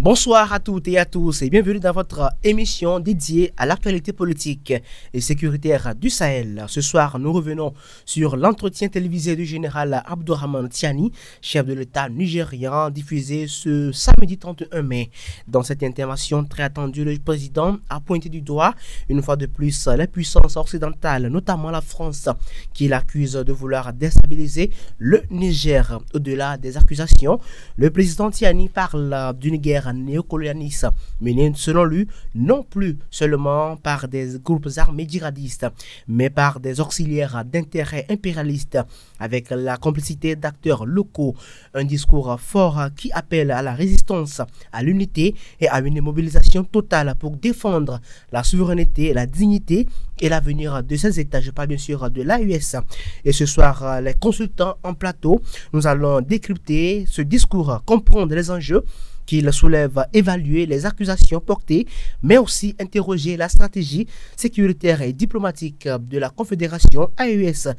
Bonsoir à toutes et à tous et bienvenue dans votre émission dédiée à l'actualité politique et sécuritaire du Sahel. Ce soir, nous revenons sur l'entretien télévisé du général Abdourahmane Tiani, chef de l'État nigérian, diffusé ce samedi 31 mai. Dans cette intervention très attendue, le président a pointé du doigt, une fois de plus, les puissances occidentales, notamment la France, qui l'accuse de vouloir déstabiliser le Niger. Au-delà des accusations, le président Tiani parle d'une guerre néocolonialiste menée selon lui non plus seulement par des groupes armés djihadistes mais par des auxiliaires d'intérêts impérialistes avec la complicité d'acteurs locaux. Un discours fort qui appelle à la résistance, à l'unité et à une mobilisation totale pour défendre la souveraineté, la dignité et l'avenir de ces États. Je parle bien sûr de l'AES. Et ce soir, les consultants en plateau, nous allons décrypter ce discours, comprendre les enjeux qu'il soulève, évaluer les accusations portées, mais aussi interroger la stratégie sécuritaire et diplomatique de la Confédération AES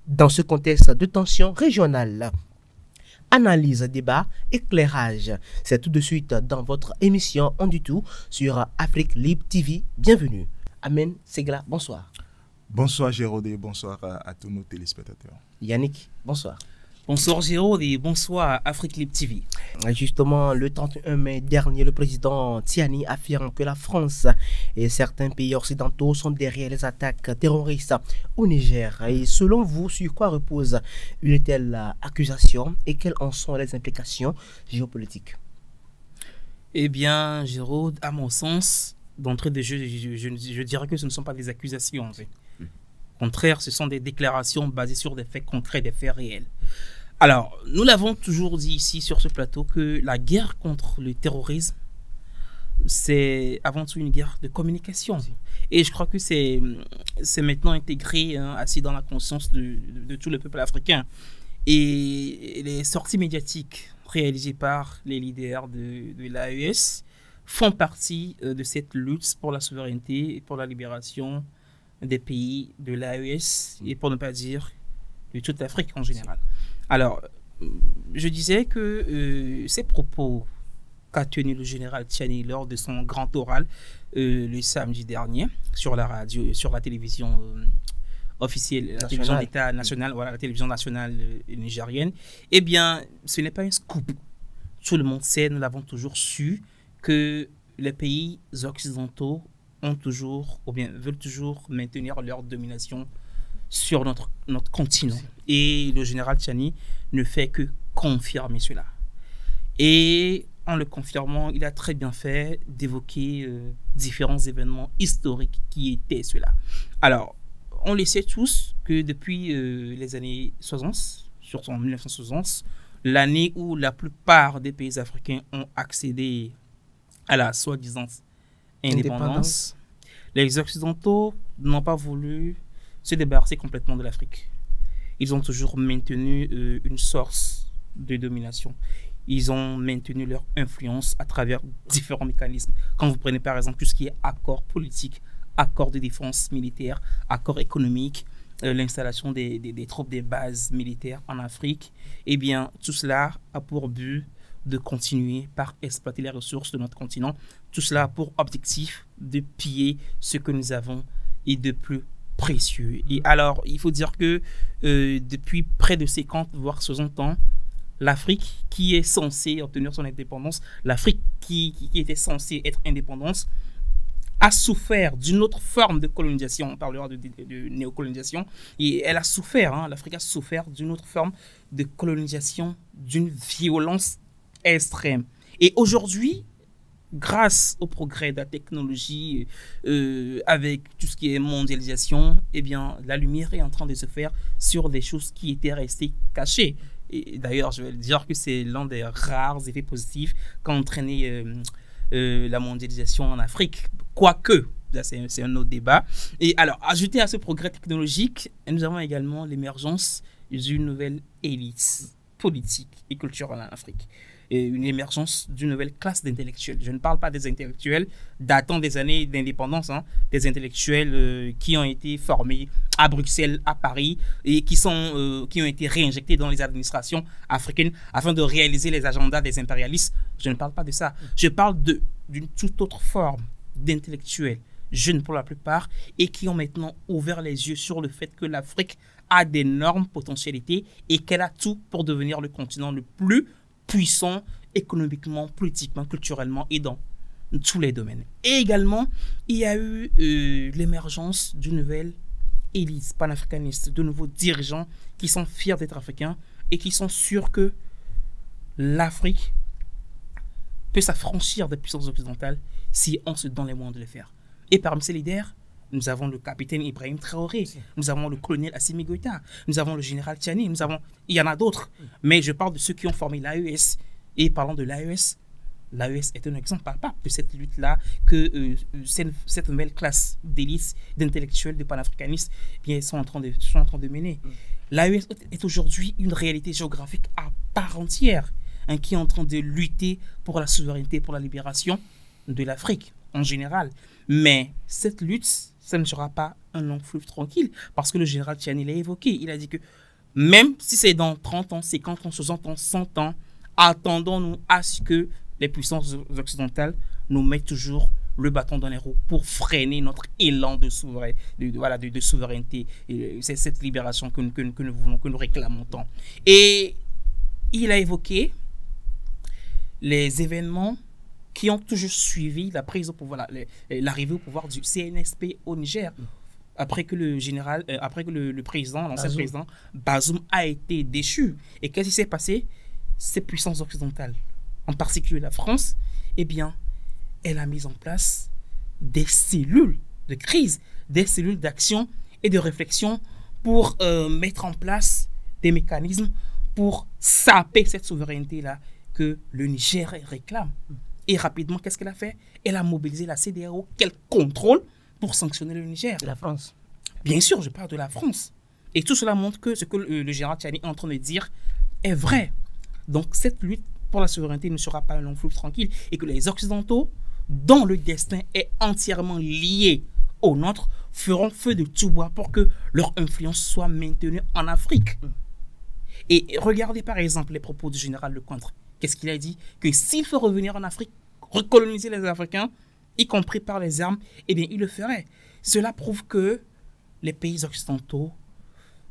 dans ce contexte de tension régionale. Analyse, débat, éclairage. C'est tout de suite dans votre émission On dit tout sur Afrique Libre TV. Bienvenue. Amen Segla, bonsoir. Bonsoir Jérôme et bonsoir à tous nos téléspectateurs. Yannick, bonsoir. Bonsoir Jérôme et bonsoir Afrique Libre TV. Justement, le 31 mai dernier, le président Tiani affirme que la France et certains pays occidentaux sont derrière les attaques terroristes au Niger. Et selon vous, sur quoi repose une telle accusation et quelles en sont les implications géopolitiques? Eh bien, Jérôme, à mon sens, d'entrée de jeu, je dirais que ce ne sont pas des accusations. Au contraire, ce sont des déclarations basées sur des faits concrets, des faits réels. Alors, nous l'avons toujours dit ici sur ce plateau que la guerre contre le terrorisme, c'est avant tout une guerre de communication. Et je crois que c'est maintenant intégré, assis dans la conscience de tout le peuple africain. Et les sorties médiatiques réalisées par les leaders de l'AES font partie de cette lutte pour la souveraineté et pour la libération des pays de l'AES et pour ne pas dire de toute l'Afrique en général. Alors, je disais que ces propos qu'a tenu le général Tiani lors de son grand oral le samedi dernier sur la radio, sur la télévision officielle, la télévision d'État nationale, voilà, la télévision nationale nigérienne, eh bien, ce n'est pas un scoop. Tout le monde sait, nous l'avons toujours su, que les pays occidentaux ont toujours, ou bien veulent toujours maintenir leur domination sur notre continent. Et le général Tiani ne fait que confirmer cela. Et en le confirmant, il a très bien fait d'évoquer différents événements historiques qui étaient cela. Alors, on le sait tous que depuis les années 60, surtout en 1960, l'année où la plupart des pays africains ont accédé à la soi-disant indépendance, les Occidentaux n'ont pas voulu se débarrasser complètement de l'Afrique. Ils ont toujours maintenu une source de domination. Ils ont maintenu leur influence à travers différents mécanismes. Quand vous prenez par exemple tout ce qui est accord politique, accord de défense militaire, accord économique, l'installation des troupes des bases militaires en Afrique, eh bien tout cela a pour but de continuer par exploiter les ressources de notre continent. Tout cela a pour objectif de piller ce que nous avons et de plus précieux. Et alors, il faut dire que depuis près de 50 voire 60 ans, l'Afrique qui est censée obtenir son indépendance, l'Afrique qui était censée être indépendante, a souffert d'une autre forme de colonisation. On parlera de néocolonisation. Et elle a souffert, l'Afrique a souffert d'une autre forme de colonisation, d'une violence extrême. Et aujourd'hui, grâce au progrès de la technologie, avec tout ce qui est mondialisation, eh bien, la lumière est en train de se faire sur des choses qui étaient restées cachées. Et d'ailleurs, je vais le dire que c'est l'un des rares effets positifs qu'a entraîné la mondialisation en Afrique. Quoique, c'est un autre débat. Et alors, ajouté à ce progrès technologique, nous avons également l'émergence d'une nouvelle élite politique et culturelle en Afrique. une émergence d'une nouvelle classe d'intellectuels. Je ne parle pas des intellectuels datant des années d'indépendance, hein, des intellectuels qui ont été formés à Bruxelles, à Paris, et qui ont été réinjectés dans les administrations africaines afin de réaliser les agendas des impérialistes. Je ne parle pas de ça. Je parle d'une toute autre forme d'intellectuels, jeunes pour la plupart, et qui ont maintenant ouvert les yeux sur le fait que l'Afrique a d'énormes potentialités et qu'elle a tout pour devenir le continent le plus puissant économiquement, politiquement, culturellement et dans tous les domaines. Et également, il y a eu l'émergence d'une nouvelle élite panafricaniste, de nouveaux dirigeants qui sont fiers d'être africains et qui sont sûrs que l'Afrique peut s'affranchir des puissances occidentales si on se donne les moyens de le faire. Et parmi ces leaders, nous avons le capitaine Ibrahim Traoré, nous avons le colonel Assimi Goïta, nous avons le général Tchiani, il y en a d'autres. Mais je parle de ceux qui ont formé l'AES. Et parlant de l'AES, l'AES est un exemple palpable de cette lutte-là que cette nouvelle classe d'élites, d'intellectuels, de panafricanistes sont en train de mener. L'AES est aujourd'hui une réalité géographique à part entière, hein, qui est en train de lutter pour la souveraineté, pour la libération de l'Afrique en général. Mais cette lutte, ça ne sera pas un long fleuve tranquille, parce que le général Tchiani l'a évoqué. Il a dit que même si c'est dans 30 ans, 50 ans, 60 ans, 100 ans, attendons-nous à ce que les puissances occidentales nous mettent toujours le bâton dans les roues pour freiner notre élan de souveraineté. C'est cette libération que nous voulons, que nous réclamons tant. Et il a évoqué les événements qui ont toujours suivi la prise au pouvoir, l'arrivée au pouvoir du CNSP au Niger, après que le président, l'ancien président Bazoum a été déchu. Et qu'est-ce qui s'est passé? Ces puissances occidentales, en particulier la France, eh bien, elle a mis en place des cellules de crise, des cellules d'action et de réflexion pour mettre en place des mécanismes pour saper cette souveraineté-là que le Niger réclame. Et rapidement, qu'est-ce qu'elle a fait? Elle a mobilisé la CEDEAO qu'elle contrôle pour sanctionner le Niger. La France. Bien sûr, je parle de la France. Et tout cela montre que ce que le général Tchiani est en train de dire est vrai. Donc cette lutte pour la souveraineté ne sera pas un long fleuve tranquille et que les Occidentaux, dont le destin est entièrement lié au nôtre, feront feu de tout bois pour que leur influence soit maintenue en Afrique. Et regardez par exemple les propos du général Lecointre. Qu'est-ce qu'il a dit? Que s'il faut revenir en Afrique, recoloniser les Africains, y compris par les armes, eh bien, il le ferait. Cela prouve que les pays occidentaux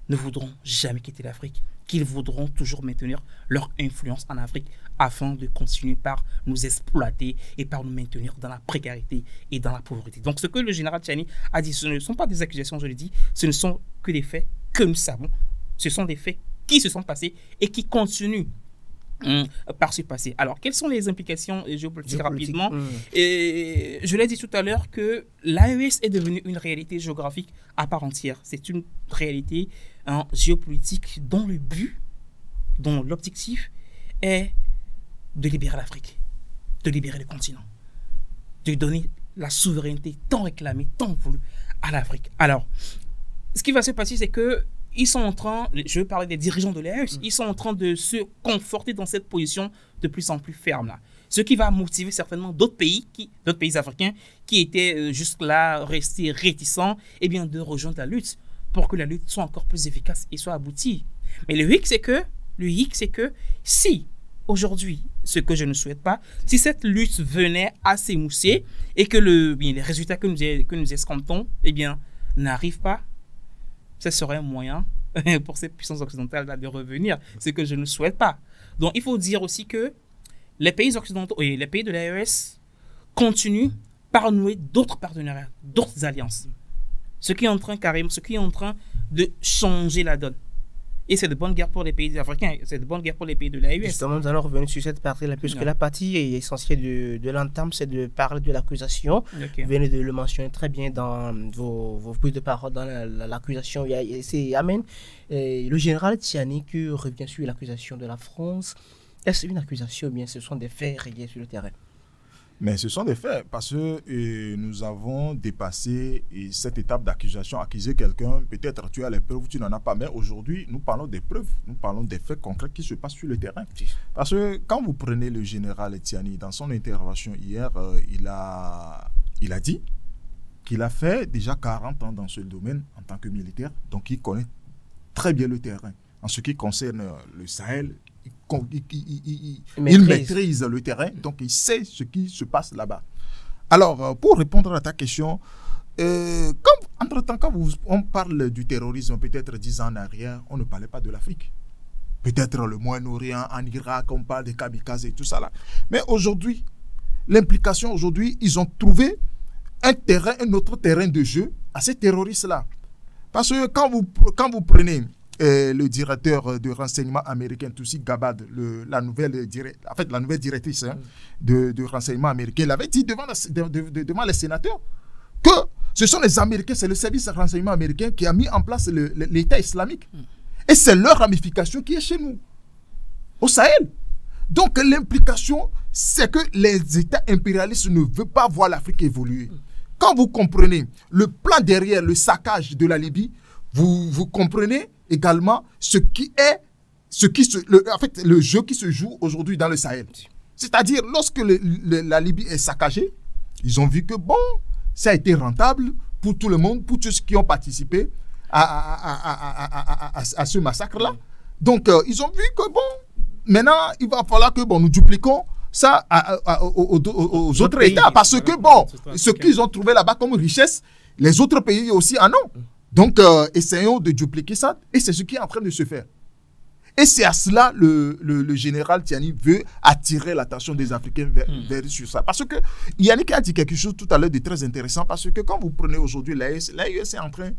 ne voudront jamais quitter l'Afrique, qu'ils voudront toujours maintenir leur influence en Afrique afin de continuer par nous exploiter et par nous maintenir dans la précarité et dans la pauvreté. Donc, ce que le général Tchiani a dit, ce ne sont pas des accusations, je le dis, ce ne sont que des faits que nous savons. Ce sont des faits qui se sont passés et qui continuent par ce passé. Alors, quelles sont les implications géopolitiques rapidement? Et je l'ai dit tout à l'heure que l'AES est devenue une réalité géographique à part entière. C'est une réalité géopolitique dont le but, dont l'objectif est de libérer l'Afrique, de libérer le continent, de donner la souveraineté tant réclamée, tant voulue à l'Afrique. Alors, ce qui va se passer, c'est que ils sont en train, je veux parler des dirigeants de l'AES, ils sont en train de se conforter dans cette position de plus en plus ferme là. Ce qui va motiver certainement d'autres pays africains qui étaient jusque-là restés réticents, eh bien de rejoindre la lutte pour que la lutte soit encore plus efficace et soit aboutie. Mais le hic c'est que si aujourd'hui, ce que je ne souhaite pas, si cette lutte venait à s'émousser et que les résultats que nous escomptons, eh bien n'arrivent pas, ce serait un moyen pour ces puissances occidentales de revenir, ce que je ne souhaite pas. Donc, il faut dire aussi que les pays occidentaux et les pays de l'AES continuent par nouer d'autres partenariats, d'autres alliances. Ce qui est en train de changer la donne. Et c'est de bonne guerre pour les pays africains, c'est de bonne guerre pour les pays de l'AES. Justement, nous allons revenir sur cette partie-là, puisque la partie essentielle de l'entame, c'est de parler de l'accusation. Okay. Vous venez de le mentionner très bien dans vos prises de parole dans l'accusation. C'est Amen. Le général Tchiani qui revient sur l'accusation de la France. Est-ce une accusation ou bien ce sont des faits réels sur le terrain? Mais ce sont des faits, parce que nous avons dépassé cette étape d'accusation. Accuser quelqu'un, peut-être tu as les preuves, tu n'en as pas. Mais aujourd'hui, nous parlons des preuves, nous parlons des faits concrets qui se passent sur le terrain. Parce que quand vous prenez le général Tiani, dans son intervention hier, il a dit qu'il a fait déjà 40 ans dans ce domaine en tant que militaire. Donc il connaît très bien le terrain. En ce qui concerne le Sahel, il maîtrise le terrain, donc il sait ce qui se passe là-bas. Alors, pour répondre à ta question, entre-temps, quand on parle du terrorisme, peut-être 10 ans en arrière, on ne parlait pas de l'Afrique. Peut-être le Moyen-Orient, en Irak, on parle des kamikazes et tout ça là. Mais aujourd'hui, l'implication aujourd'hui, ils ont trouvé un autre terrain de jeu à ces terroristes-là. Parce que quand vous prenez le directeur de renseignement américain, Tulsi Gabbard, la nouvelle directrice de renseignement américain, il avait dit devant les sénateurs que ce sont les Américains, c'est le service de renseignement américain qui a mis en place l'État islamique. Et c'est leur ramification qui est chez nous, au Sahel. Donc l'implication, c'est que les États impérialistes ne veulent pas voir l'Afrique évoluer. Quand vous comprenez le plan derrière le saccage de la Libye, vous comprenez également le jeu qui se joue aujourd'hui dans le Sahel. C'est-à-dire, lorsque la Libye est saccagée, ils ont vu que bon, ça a été rentable pour tout le monde, pour tous ceux qui ont participé à ce massacre-là. Donc, ils ont vu que bon, maintenant, il va falloir que bon, nous dupliquons ça aux autres États. Parce que bon, ce qu'ils ont trouvé là-bas comme richesse, les autres pays aussi en ont. Donc, essayons de dupliquer ça. Et c'est ce qui est en train de se faire. Et c'est à cela le général Tiani veut attirer l'attention des Africains vers sur ça. Parce que Yannick a dit quelque chose tout à l'heure de très intéressant. Parce que quand vous prenez aujourd'hui l'AES est en train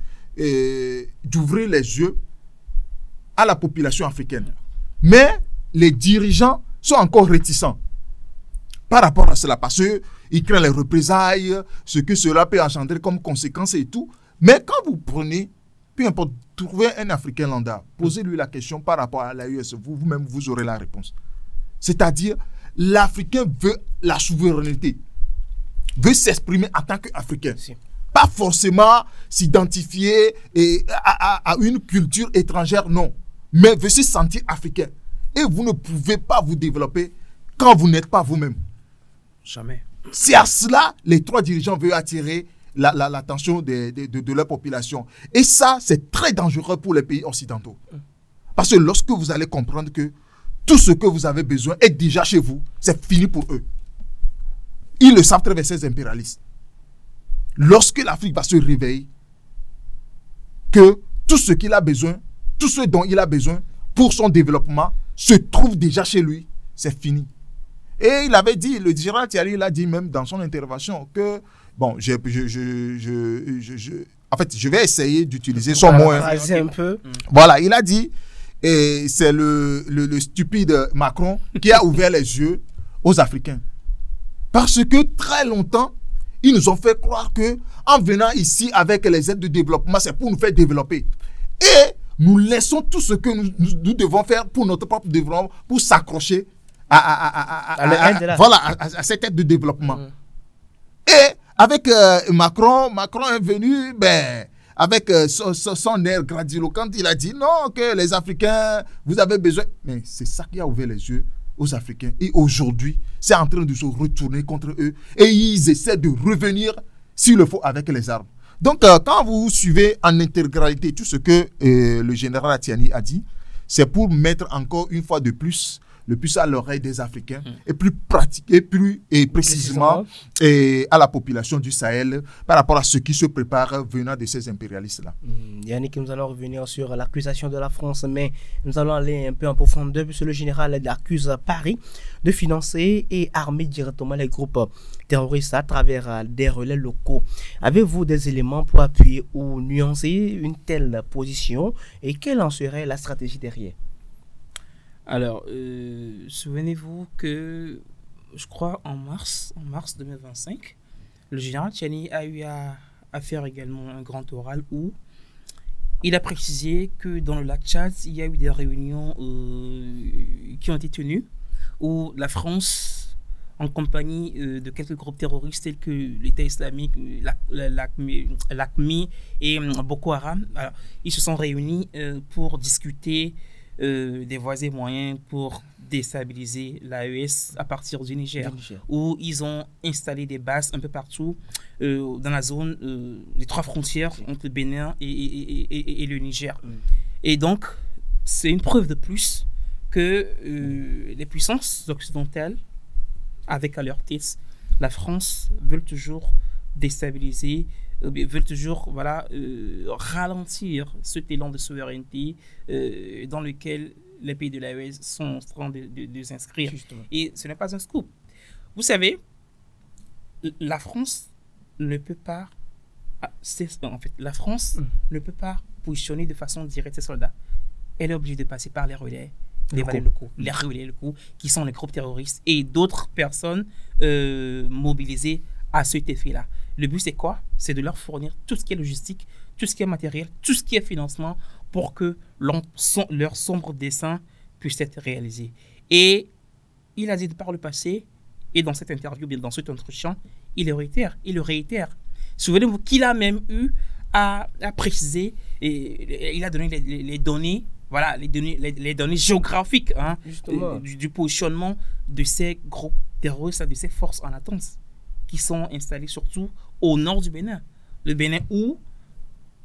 d'ouvrir les yeux à la population africaine. Mais les dirigeants sont encore réticents par rapport à cela. Parce qu'ils craignent les représailles, ce que cela peut engendrer comme conséquence et tout. Mais quand vous prenez, peu importe, trouvez un Africain lambda, posez-lui la question par rapport à l'AES, vous-même, vous aurez la réponse. C'est-à-dire, l'Africain veut la souveraineté, veut s'exprimer en tant qu'Africain. Pas forcément s'identifier à une culture étrangère, non. Mais veut se sentir africain. Et vous ne pouvez pas vous développer quand vous n'êtes pas vous-même. Jamais. C'est à cela les trois dirigeants veulent attirer l'attention de leur population. Et ça, c'est très dangereux pour les pays occidentaux. Parce que lorsque vous allez comprendre que tout ce que vous avez besoin est déjà chez vous, c'est fini pour eux. Ils le savent très bien, ces impérialistes. Lorsque l'Afrique va se réveiller, que tout ce qu'il a besoin, tout ce dont il a besoin pour son développement se trouve déjà chez lui, c'est fini. Et il avait dit, le général Tiani, il a dit même dans son intervention que bon, en fait, je vais essayer d'utiliser son mot. Un peu. Voilà, il a dit, et c'est le stupide Macron qui a ouvert les yeux aux Africains. Parce que très longtemps, ils nous ont fait croire que en venant ici avec les aides de développement, c'est pour nous faire développer. Et nous laissons tout ce que nous devons faire pour notre propre développement, pour s'accrocher à cette aide de développement. Et avec Macron est venu, avec son air grandiloquent, il a dit non, que les Africains, vous avez besoin. Mais c'est ça qui a ouvert les yeux aux Africains. Et aujourd'hui, c'est en train de se retourner contre eux. Et ils essaient de revenir, s'il le faut, avec les armes. Donc, quand vous suivez en intégralité tout ce que le général Tiani a dit, c'est pour mettre encore une fois de plus le plus à l'oreille des Africains et plus pratiquer, plus et précisément à la population du Sahel par rapport à ce qui se prépare venant de ces impérialistes-là. Yannick, nous allons revenir sur l'accusation de la France, mais nous allons aller un peu en profondeur puisque le général accuse Paris de financer et armer directement les groupes terroristes à travers des relais locaux. Avez-vous des éléments pour appuyer ou nuancer une telle position et quelle en serait la stratégie derrière? Alors, souvenez-vous que, je crois, en mars 2025, le général Tiani a eu à faire également un grand oral où il a précisé que dans le lac Tchad, il y a eu des réunions qui ont été tenues où la France en compagnie de quelques groupes terroristes tels que l'État islamique, l'AQMI et Boko Haram. Alors, ils se sont réunis pour discuter des voies et moyens pour déstabiliser l'AES à partir du Niger, où ils ont installé des bases un peu partout dans la zone des 3 frontières entre le Bénin et le Niger. Et donc, c'est une preuve de plus que les puissances occidentales, avec à leur tête la France, veulent toujours déstabiliser, veulent toujours ralentir ce élan de souveraineté dans lequel les pays de l'AES sont en train de s'inscrire. Et ce n'est pas un scoop. Vous savez, la France ne peut pas... la France ne peut pas positionner de façon directe ses soldats. Elle est obligée de passer par les relais, les relais locaux, qui sont les groupes terroristes et d'autres personnes mobilisées à cet effet-là. Le but, c'est quoi? C'est de leur fournir tout ce qui est logistique, tout ce qui est matériel, tout ce qui est financement pour que leur sombre dessein puisse être réalisé. Et il a dit par le passé, et dans cette interview, bien dans cet entretien, il le réitère. Souvenez-vous qu'il a même eu à préciser, et il a donné les données, voilà, les données géographiques du positionnement de ces groupes terroristes, de ces forces en attente qui sont installées surtout au nord du Bénin. Le Bénin où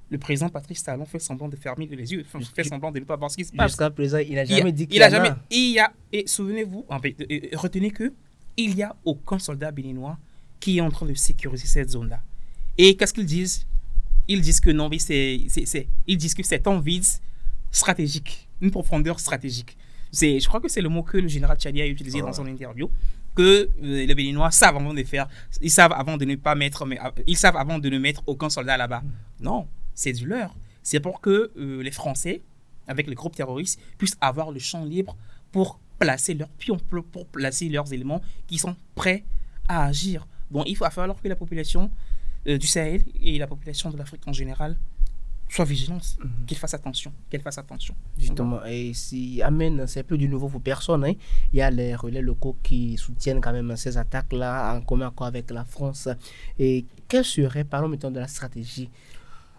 le président Patrice Talon fait semblant de fermer les yeux, fait semblant de ne pas voir ce qui se passe. Jusqu'à présent, il n'a jamais dit qu'il Et souvenez-vous, retenez que il n'y a aucun soldat béninois qui est en train de sécuriser cette zone-là. Et qu'est-ce qu'ils disent? Ils disent que non, ils disent que c'est un vide stratégique, une profondeur stratégique. Je crois que c'est le mot que le général Tchani a utilisé dans son interview, que les Béninois savent avant de faire, ils savent avant de ne mettre aucun soldat là-bas. Non, c'est du leurre. C'est pour que les Français, avec les groupes terroristes, puissent avoir le champ libre pour placer leurs pions, pour placer leurs éléments qui sont prêts à agir. Donc il va falloir que la population du Sahel et la population de l'Afrique en général soient vigilantes, qu'elle fasse attention. Justement, et si Amen, c'est un peu du nouveau pour personne. Hein. Il y a les relais locaux qui soutiennent quand même ces attaques-là en commun accord avec la France. Et quelle serait, parlons maintenant de la stratégie?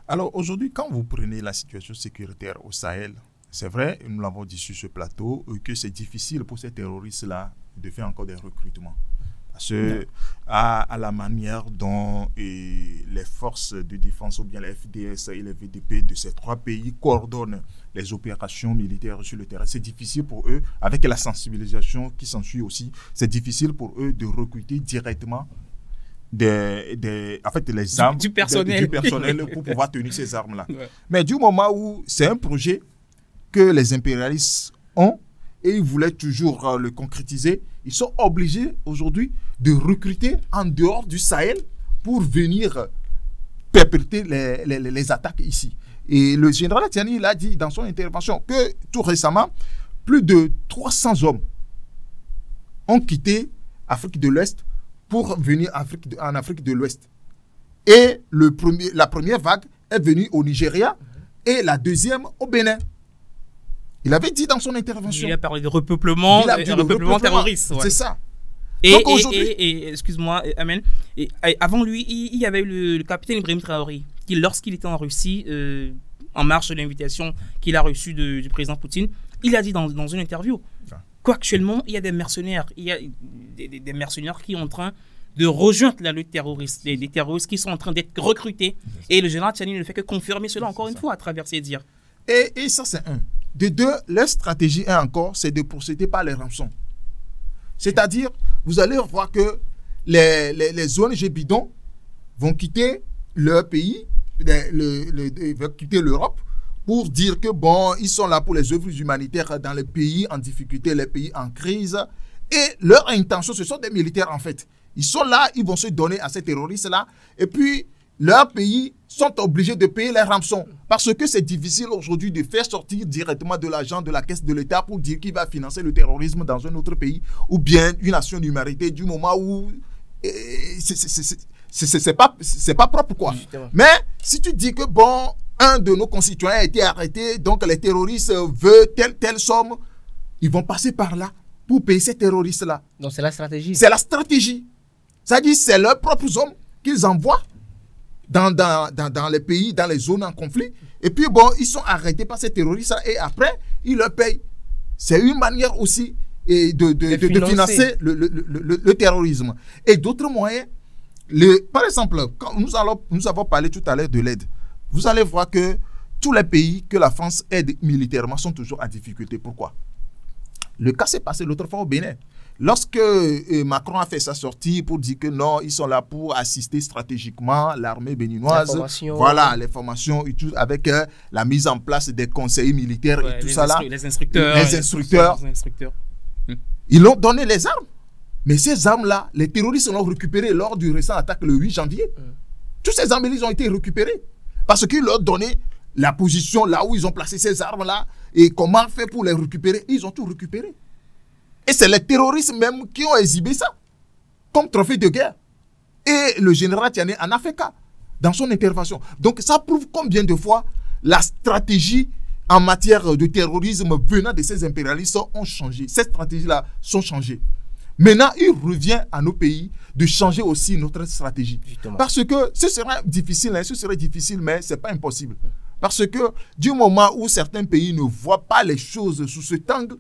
Alors aujourd'hui, quand vous prenez la situation sécuritaire au Sahel, c'est vrai, nous l'avons dit sur ce plateau, que c'est difficile pour ces terroristes-là de faire encore des recrutements. Parce que à la manière dont les forces de défense ou bien les FDS et les VDP de ces 3 pays coordonnent les opérations militaires sur le terrain, c'est difficile pour eux, avec la sensibilisation qui s'ensuit aussi, c'est difficile pour eux de recruter directement les armes du personnel pour pouvoir tenir ces armes-là. Ouais. Mais du moment où c'est un projet que les impérialistes ont et ils voulaient toujours le concrétiser, ils sont obligés aujourd'hui de recruter en dehors du Sahel pour venir perpétrer les attaques ici. Et le général Tiani l'a dit dans son intervention que tout récemment, plus de 300 hommes ont quitté l'Afrique de l'Ouest pour venir en Afrique de l'Ouest. Et la première vague est venue au Nigeria et la deuxième au Bénin. Il avait dit dans son intervention. Il a parlé de repeuplement, terroriste. Ouais. C'est ça. Et excuse-moi, Amen. Et avant lui, il y avait eu le capitaine Ibrahim Traoré, qui, lorsqu'il était en Russie, en marge de l'invitation qu'il a reçue du président Poutine, il a dit dans une interview qu'actuellement, il y a des mercenaires. Il y a des mercenaires qui sont en train de rejoindre la lutte terroriste, des terroristes qui sont en train d'être recrutés. Et le général Tchani ne fait que confirmer cela encore une fois à travers ses dires. Et ça, c'est un. De deux, leur stratégie encore, c'est de procéder par les rançons. C'est-à-dire, vous allez voir que les ONG bidons vont quitter leur pays, vont quitter l'Europe pour dire que bon, ils sont là pour les œuvres humanitaires dans les pays en difficulté, les pays en crise. Et leur intention, ce sont des militaires en fait. Ils sont là, ils vont se donner à ces terroristes-là. Et puis, leurs pays sont obligés de payer les rançons. Parce que c'est difficile aujourd'hui de faire sortir directement de l'argent de la caisse de l'État pour dire qu'il va financer le terrorisme dans un autre pays ou bien une action d'humanité du moment où c'est pas propre quoi. Justement. Mais si tu dis que bon, un de nos concitoyens a été arrêté, donc les terroristes veulent telle somme, ils vont passer par là pour payer ces terroristes-là. Donc c'est la stratégie. C'est la stratégie. C'est-à-dire c'est leurs propres hommes qu'ils envoient dans les pays, dans les zones en conflit. Et puis bon, ils sont arrêtés par ces terroristes et après, ils leur payent. C'est une manière aussi de financer le terrorisme. Et d'autres moyens, par exemple, quand nous avons parlé tout à l'heure de l'aide, vous allez voir que tous les pays que la France aide militairement sont toujours en difficulté. Pourquoi? Le cas s'est passé l'autre fois au Bénin. Lorsque Macron a fait sa sortie pour dire que non, ils sont là pour assister stratégiquement l'armée béninoise, voilà, les formations et tout, avec la mise en place des conseillers militaires et tout ça là. Les instructeurs. Ils l'ont donné les armes. Mais ces armes-là, les terroristes l'ont récupérées lors du récent attaque le 8 janvier. Toutes ces armes, ils ont été récupérées. Parce qu'ils leur ont donné la position là où ils ont placé ces armes-là et comment faire pour les récupérer. Ils ont tout récupéré. Et c'est les terroristes même qui ont exhibé ça comme trophée de guerre. Et le général Tiani en a fait cas dans son intervention. Donc ça prouve combien de fois la stratégie en matière de terrorisme venant de ces impérialistes ont changé. Ces stratégies-là sont changées. Maintenant, il revient à nos pays de changer aussi notre stratégie. Justement. Parce que ce serait difficile, mais ce n'est pas impossible. Parce que du moment où certains pays ne voient pas les choses sous cet angle,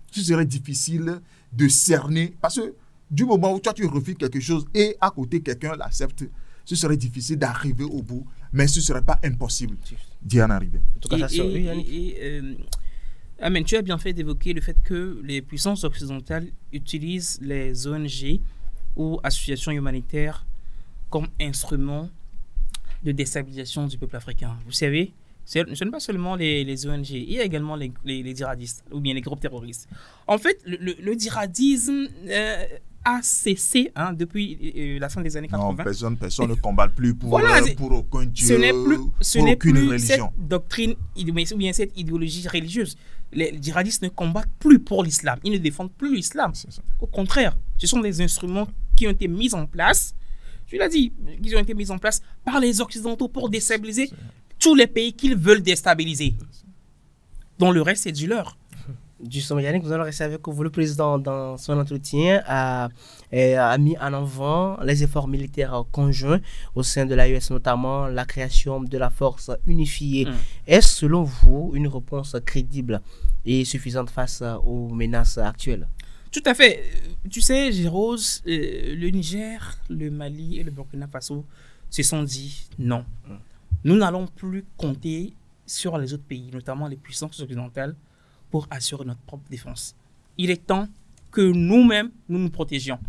ce serait difficile de cerner. Parce que du moment où toi tu refuses quelque chose et à côté quelqu'un l'accepte, ce serait difficile d'arriver au bout, mais ce ne serait pas impossible d'y en arriver. En tout cas, Amen, tu as bien fait d'évoquer le fait que les puissances occidentales utilisent les ONG ou associations humanitaires comme instrument de déstabilisation du peuple africain. Vous savez, ce n'est pas seulement les ONG, il y a également les djihadistes ou bien les groupes terroristes. En fait, le djihadisme a cessé depuis la fin des années 80. Non, personne ne combat plus pour aucun dieu, ce n'est plus religion. Cette doctrine ou bien cette idéologie religieuse. Les djihadistes ne combattent plus pour l'islam. Ils ne défendent plus l'islam. Au contraire, ce sont des instruments qui ont été mis en place, je l'ai dit, qui ont été mis en place par les Occidentaux pour déstabiliser tous les pays qu'ils veulent déstabiliser. Dont le reste, c'est du leur. Justement, Yannick, nous allons rester avec vous. Le président, dans son entretien, a mis en avant les efforts militaires conjoints au sein de l'AES, notamment la création de la force unifiée. Est-ce, selon vous, une réponse crédible et suffisante face aux menaces actuelles? Tout à fait. Tu sais, Jérôse, le Niger, le Mali et le Burkina Faso se sont dit non. Nous n'allons plus compter sur les autres pays, notamment les puissances occidentales, pour assurer notre propre défense. Il est temps que nous-mêmes, nous nous protégions.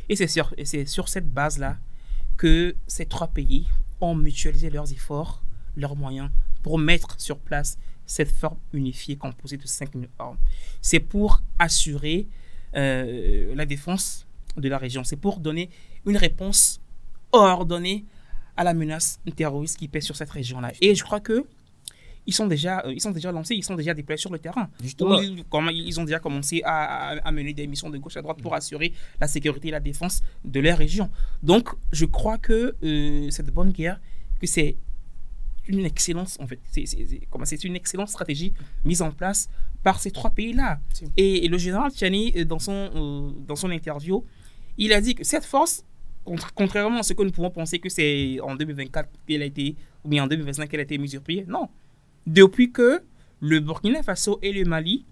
Et c'est sur cette base-là que ces trois pays ont mutualisé leurs efforts, leurs moyens, pour mettre sur place cette forme unifiée composée de 5000 armes. C'est pour assurer la défense de la région. C'est pour donner une réponse ordonnée à la menace terroriste qui pèse sur cette région-là. Et je crois que ils sont déjà lancés, ils sont déjà déployés sur le terrain. Justement. Ils ont déjà commencé à mener des missions de gauche à droite pour assurer la sécurité et la défense de leur région. Donc, je crois que cette bonne guerre, que c'est une excellence, en fait. C'est une excellente stratégie mise en place par ces trois pays-là. Et le général Tiani, dans son interview, il a dit que cette force, contrairement à ce que nous pouvons penser que c'est en 2024 qu'elle a été, ou bien en 2025 qu'elle a été mise sur pied, non. Depuis que le Burkina Faso et le Mali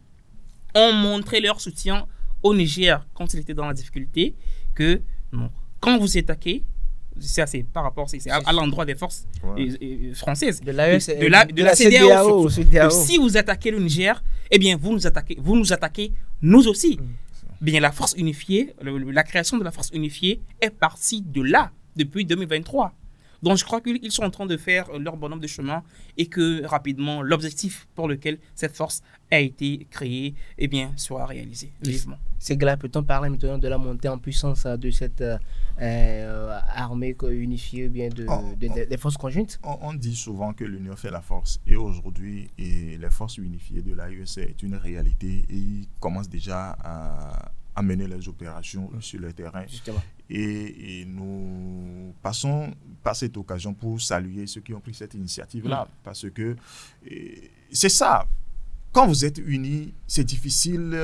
ont montré leur soutien au Niger quand il était dans la difficulté, que non, quand vous attaquez, ça c'est par rapport, c'est à l'endroit des forces françaises, de la CEDEAO. Si vous attaquez le Niger, eh bien vous nous attaquez nous aussi. Bien, la force unifiée, la création de la force unifiée est partie de là depuis 2023. Donc, je crois qu'ils sont en train de faire leur bonhomme de chemin et que rapidement, l'objectif pour lequel cette force a été créée, eh bien, sera réalisé vivement. C'est là, peut-on parler maintenant de la montée en puissance de cette armée unifiée, bien des forces conjointes? On dit souvent que l'union fait la force. Et aujourd'hui, les forces unifiées de l'AES est une réalité et ils commencent déjà à mener les opérations sur le terrain. Justement. Et nous passons par cette occasion pour saluer ceux qui ont pris cette initiative-là. Parce que c'est ça. quand vous êtes unis, c'est difficile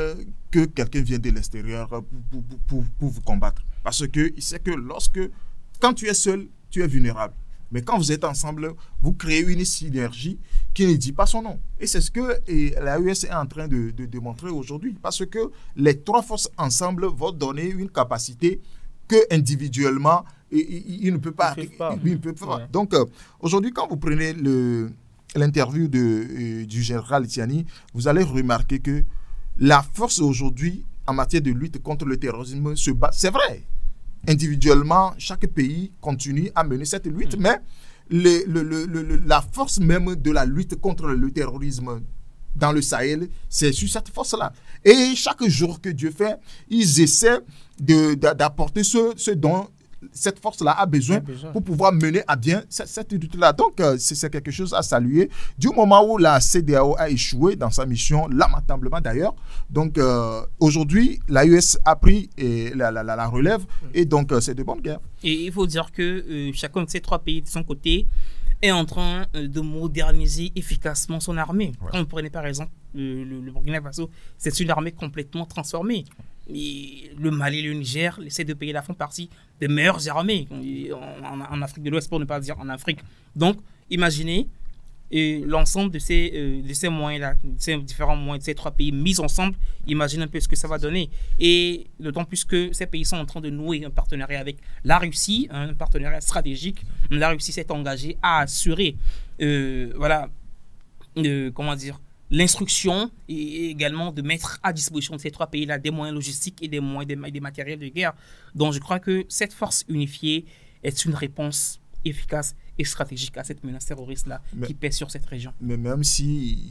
que quelqu'un vienne de l'extérieur pour vous combattre. Parce qu'il sait que quand tu es seul, tu es vulnérable. Mais quand vous êtes ensemble, vous créez une synergie qui ne dit pas son nom. Et c'est ce que l'AES est en train de démontrer aujourd'hui. Parce que les trois forces ensemble vont donner une capacité que individuellement, il ne peut pas. Ouais. Donc, aujourd'hui, quand vous prenez l'interview du général Tiani, vous allez remarquer que la force aujourd'hui, en matière de lutte contre le terrorisme, se bat. C'est vrai. Individuellement, chaque pays continue à mener cette lutte, mais la force même de la lutte contre le terrorisme dans le Sahel, c'est sur cette force-là. Et chaque jour que Dieu fait, ils essaient d'apporter ce dont cette force-là a besoin pour pouvoir mener à bien cette lutte-là. Donc, c'est quelque chose à saluer. Du moment où la CEDEAO a échoué dans sa mission, lamentablement d'ailleurs, donc aujourd'hui, l'AES a pris la relève et donc c'est de bonne guerre. Et il faut dire que chacun de ces trois pays de son côté est en train de moderniser efficacement son armée. Ouais. Quand vous prenez par exemple le Burkina Faso, c'est une armée complètement transformée. Et le Mali et le Niger, ces deux pays-là font partie des meilleures armées en Afrique de l'Ouest, pour ne pas dire en Afrique. Donc, imaginez l'ensemble de ces moyens-là, ces différents moyens de ces trois pays mis ensemble, imaginez un peu ce que ça va donner. Et d'autant plus que ces pays sont en train de nouer un partenariat avec la Russie, un partenariat stratégique. La Russie s'est engagée à assurer, l'instruction et également de mettre à disposition de ces trois pays-là des moyens logistiques et des matériels de guerre. Donc je crois que cette force unifiée est une réponse efficace et stratégique à cette menace terroriste-là qui pèse sur cette région. Mais même si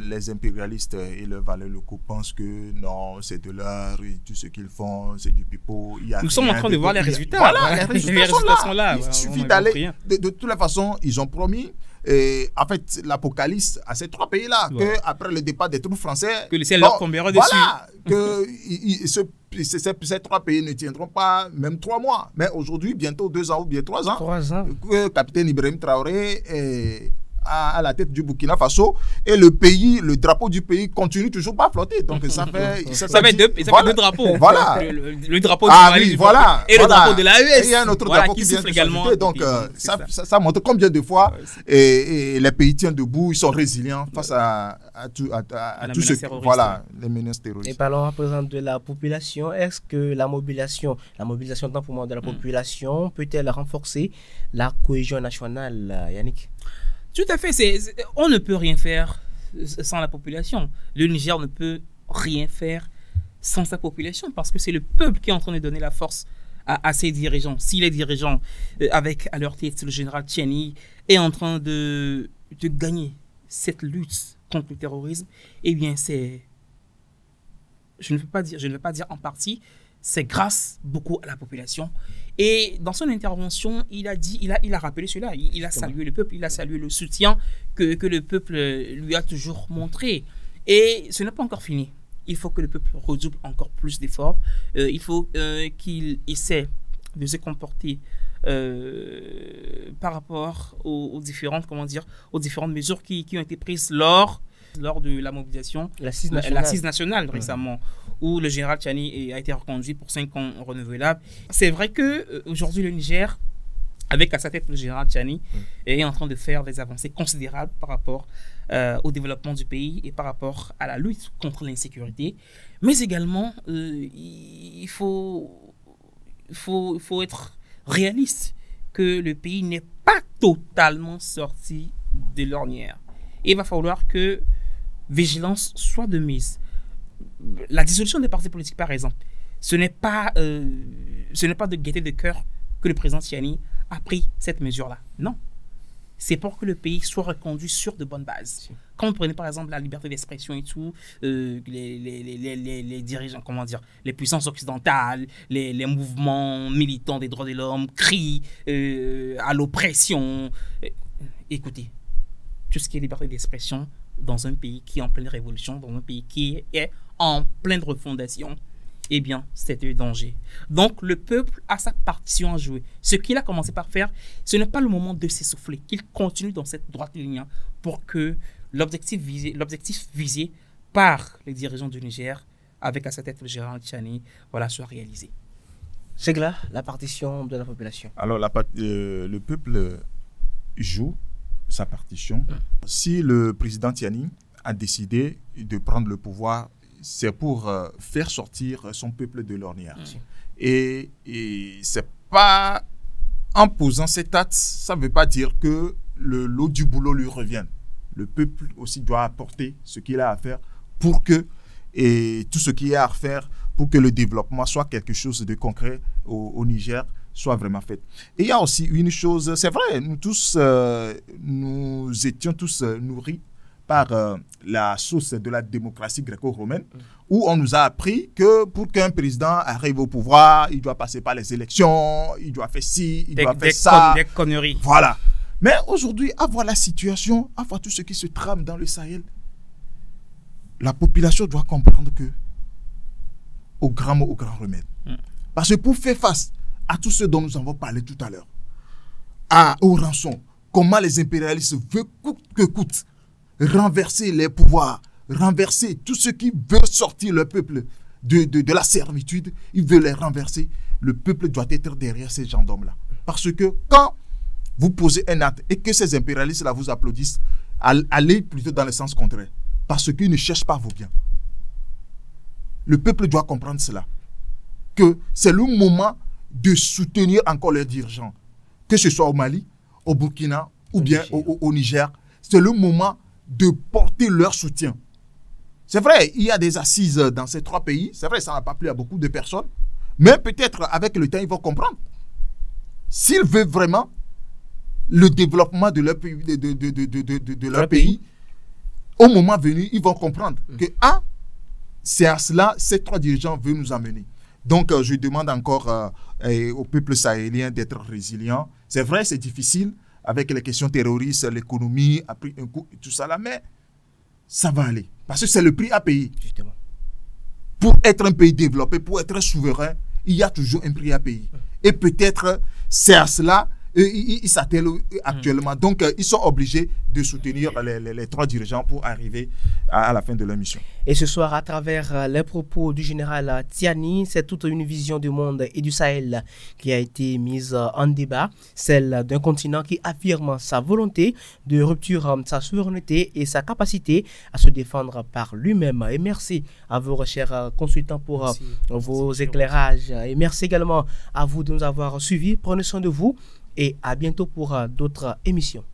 les impérialistes et leurs valeurs locaux pensent que non, c'est de l'art et tout ce qu'ils font, c'est du pipeau. Nous sommes en train de voir les résultats. Voilà, les résultats sont là. Il suffit d'aller. De toute façon, ils ont promis. Et en fait, l'apocalypse à ces trois pays-là, qu'après le départ des troupes français, que le ciel leur tombera dessus. Voilà, que ces trois pays ne tiendront pas même 3 mois. Mais aujourd'hui, bientôt 2 ans ou bien 3 ans, que capitaine Ibrahim Traoré est à la tête du Burkina Faso et le drapeau du pays continue toujours pas à flotter. Donc ça fait deux drapeaux. Voilà. Le drapeau du Mali et le drapeau de l'AES. Il y a un autre drapeau qui vient également. Donc ça montre combien de fois et les pays tiennent debout, ils sont résilients face à tout ce les menaces terroristes. Et parlons à présent de la population. Est-ce que la mobilisation tant pour moi de la population peut-elle renforcer la cohésion nationale, Yannick? Tout à fait. On ne peut rien faire sans la population. Le Niger ne peut rien faire sans sa population parce que c'est le peuple qui est en train de donner la force à ses dirigeants. Si les dirigeants, avec à leur tête le général Tiani, est en train de gagner cette lutte contre le terrorisme, eh bien c'est... Je ne veux pas dire en partie, c'est grâce beaucoup à la population. Et dans son intervention, il a rappelé cela. Il a salué le peuple, il a salué le soutien que le peuple lui a toujours montré. Et ce n'est pas encore fini. Il faut que le peuple redouble encore plus d'efforts. Il faut qu'il essaie de se comporter par rapport aux différentes mesures qui ont été prises lors de la mobilisation, l'assise nationale récemment, où le général Tiani a été reconduit pour 5 ans renouvelables. C'est vrai qu'aujourd'hui, le Niger, avec à sa tête le général Tiani, est en train de faire des avancées considérables par rapport au développement du pays et par rapport à la lutte contre l'insécurité. Mais également, il faut être réaliste que le pays n'est pas totalement sorti de l'ornière. Et il va falloir que vigilance soit de mise. La dissolution des partis politiques, par exemple, ce n'est pas de gaieté de cœur que le président Tiani a pris cette mesure-là. Non. C'est pour que le pays soit reconduit sur de bonnes bases. Quand vous prenez par exemple la liberté d'expression et tout, les dirigeants, les puissances occidentales, les mouvements militants des droits de l'homme crient à l'oppression. Écoutez, tout ce qui est liberté d'expression dans un pays qui est en pleine révolution, dans un pays qui est en pleine refondation, eh bien, c'est un danger. Donc, le peuple a sa partition à jouer. Ce qu'il a commencé par faire, ce n'est pas le moment de s'essouffler, qu'il continue dans cette droite ligne pour que l'objectif visé par les dirigeants du Niger, avec à sa tête le général Tchiani, voilà, soit réalisé. C'est là la partition de la population. Alors, le peuple joue sa partition. Si le président Tchiani a décidé de prendre le pouvoir, c'est pour faire sortir son peuple de l'ornière. Et c'est pas en posant cet acte, ça ne veut pas dire que le lot du boulot lui revienne. Le peuple aussi doit apporter ce qu'il a à faire pour que, et tout ce qu'il y a à faire pour que le développement soit quelque chose de concret au Niger, soit vraiment fait. Et il y a aussi une chose, c'est vrai, nous tous, nous étions tous nourris par la sauce de la démocratie gréco-romaine, où on nous a appris que pour qu'un président arrive au pouvoir, il doit passer par les élections, il doit faire ci, il doit faire ça. Des conneries. Voilà. Mais aujourd'hui, à voir la situation, à voir tout ce qui se trame dans le Sahel, la population doit comprendre que au grand mot, au grand remède. Parce que pour faire face à tout ce dont nous avons parlé tout à l'heure, aux rançons, comment les impérialistes veulent coûte que coûte renverser les pouvoirs, renverser tout ce qui veut sortir le peuple de la servitude, ils veulent les renverser. Le peuple doit être derrière ces gens d'hommes-là. Parce que quand vous posez un acte et que ces impérialistes-là vous applaudissent, allez plutôt dans le sens contraire. Parce qu'ils ne cherchent pas vos biens. Le peuple doit comprendre cela. Que c'est le moment de soutenir encore leurs dirigeants. Que ce soit au Mali, au Burkina ou bien au Niger. C'est le moment de porter leur soutien. C'est vrai, il y a des assises dans ces trois pays. C'est vrai, ça n'a pas plu à beaucoup de personnes. Mais peut-être avec le temps, ils vont comprendre. S'ils veulent vraiment le développement de leur pays, de leur pays, au moment venu, ils vont comprendre que c'est à cela ces trois dirigeants veulent nous amener. Donc, je demande encore au peuple sahélien d'être résilient. C'est vrai, c'est difficile avec les questions terroristes, l'économie a pris un coup et tout ça là, mais ça va aller. Parce que c'est le prix à payer. Justement. Pour être un pays développé, pour être souverain, il y a toujours un prix à payer. Et peut-être c'est à cela ils s'attellent actuellement. Donc, ils sont obligés de soutenir les trois dirigeants pour arriver à la fin de la mission. Et ce soir, à travers les propos du général Tchiani, c'est toute une vision du monde et du Sahel qui a été mise en débat. Celle d'un continent qui affirme sa volonté de rupture, sa souveraineté et sa capacité à se défendre par lui-même. Et merci à vos chers consultants pour vos éclairages. Et merci également à vous de nous avoir suivis. Prenez soin de vous. Et à bientôt pour d'autres émissions.